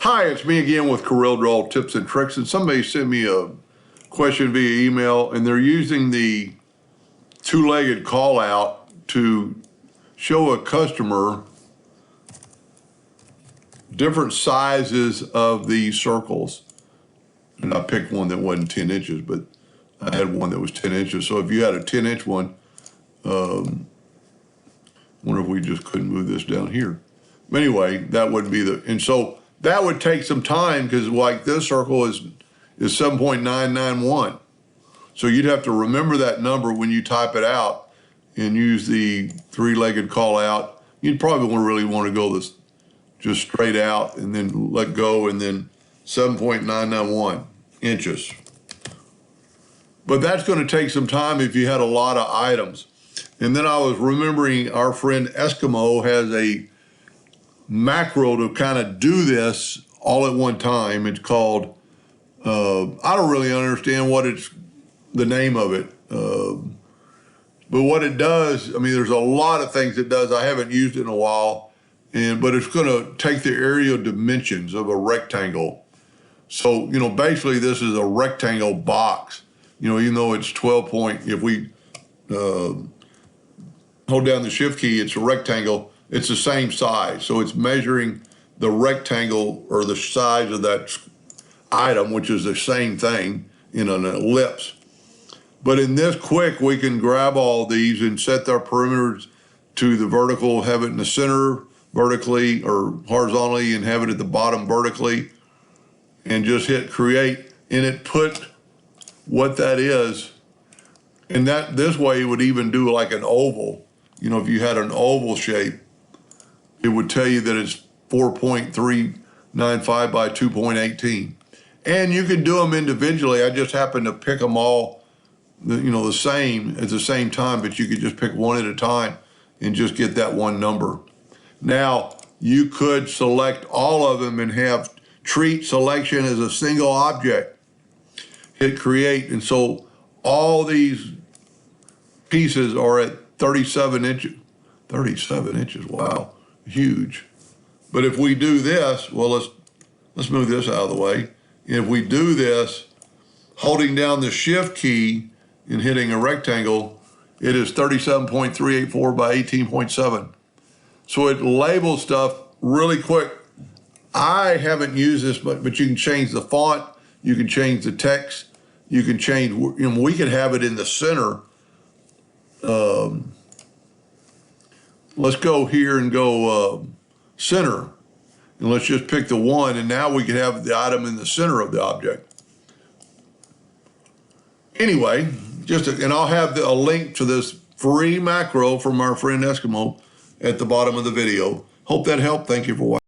Hi, it's me again with Corel Draw Tips and Tricks, and somebody sent me a question via email, and they're using the two-legged call out to show a customer different sizes of these circles. And I picked one that wasn't 10 inches, but I had one that was 10 inches. So if you had a 10-inch one, wonder if we just couldn't move this down here. But anyway, that would be and so that would take some time, because like this circle is 7.991. So you'd have to remember that number when you type it out and use the three-legged call out. You'd probably really want to go this just straight out and then let go, and then 7.991 inches. But that's going to take some time if you had a lot of items. And then I was remembering our friend Eskimo has a macro to kind of do this all at one time. It's called, I don't really understand what the name of it. But what it does, I mean, there's a lot of things it does. I haven't used it in a while, but it's going to take the area dimensions of a rectangle. So, basically this is a rectangle box, even though it's 12 point, if we hold down the shift key, it's a rectangle. It's the same size. So it's measuring the rectangle or the size of that item, which is the same thing in an ellipse. But in this quick, we can grab all these and set their perimeters to the vertical, have it in the center vertically or horizontally, and have it at the bottom vertically, and just hit create, and it put what that is. And this way it would even do like an oval. If you had an oval shape, it would tell you that it's 4.395 by 2.18. And you can do them individually. I just happened to pick them all, the same at the same time, but you could just pick one at a time and just get that one number. Now, you could select all of them and treat selection as a single object. Hit create, and so all these pieces are at 37 inches. 37 inches, wow, huge. But if we do this, well, let's move this out of the way. If we do this, holding down the shift key and hitting a rectangle, it is 37.384 by 18.7. So it labels stuff really quick. I haven't used this, but you can change the font, you can change the text, you can change, we could have it in the center. Let's go here and go center, and let's just pick the one, and now we can have the item in the center of the object. Anyway, and I'll have a link to this free macro from our friend Eskimo at the bottom of the video. Hope that helped. Thank you for watching.